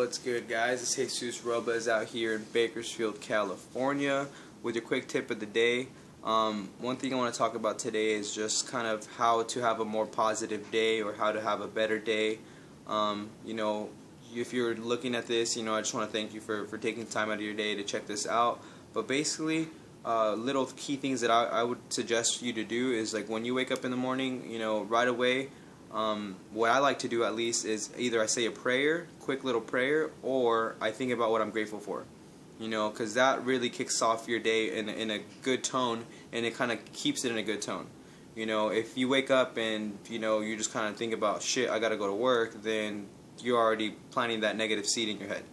What's good, guys? It's Jesus Robles out here in Bakersfield, California with your quick tip of the day. One thing I want to talk about today is just kind of how to have a more positive day or how to have a better day. If you're looking at this, I just want to thank you for taking time out of your day to check this out. But basically, little key things that I would suggest you to do is, like, when you wake up in the morning, right away, what I like to do at least is either I say a prayer, quick little prayer, or I think about what I'm grateful for. Because that really kicks off your day in a good tone, and it kind of keeps it in a good tone. If you wake up and you just kind of think about, shit, I gotta go to work, then you're already planting that negative seed in your head.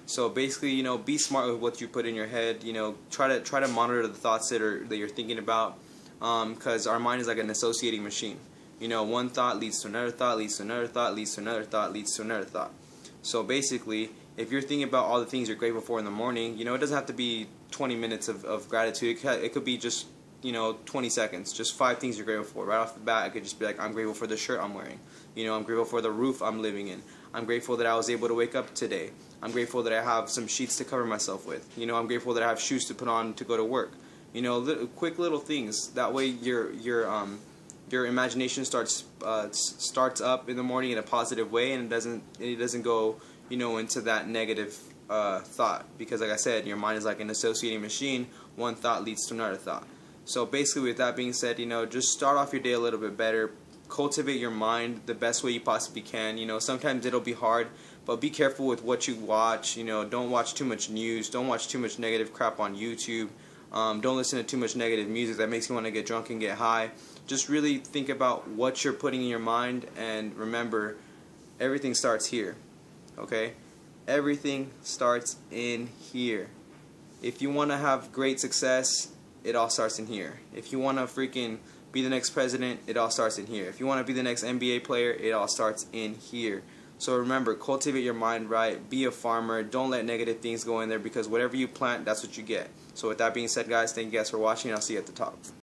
So basically, be smart with what you put in your head. Try to monitor the thoughts that you're thinking about, because our mind is like an associating machine. One thought leads to another thought, leads to another thought, leads to another thought, leads to another thought. So basically, if you're thinking about all the things you're grateful for in the morning, it doesn't have to be 20 minutes of gratitude. It could be just 20 seconds, just 5 things you're grateful for. Right off the bat, I could just be like, I'm grateful for the shirt I'm wearing. I'm grateful for the roof I'm living in. I'm grateful that I was able to wake up today. I'm grateful that I have some sheets to cover myself with. I'm grateful that I have shoes to put on to go to work. Quick little things. That way your imagination starts up in the morning in a positive way, and it doesn't go into that negative thought, because like I said, your mind is like an associating machine. One thought leads to another thought. So basically, with that being said, just start off your day a little bit better. Cultivate your mind the best way you possibly can. Sometimes it'll be hard, but be careful with what you watch. Don't watch too much news. Don't watch too much negative crap on YouTube. Don't listen to too much negative music that makes you want to get drunk and get high. Just really think about what you're putting in your mind, and remember, everything starts here. Okay? Everything starts in here. If you want to have great success, it all starts in here. If you want to freaking be the next president, it all starts in here. If you want to be the next NBA player, it all starts in here. So remember, cultivate your mind right. Be a farmer. Don't let negative things go in there, because whatever you plant, that's what you get. So with that being said, guys, thank you guys for watching. I'll see you at the top.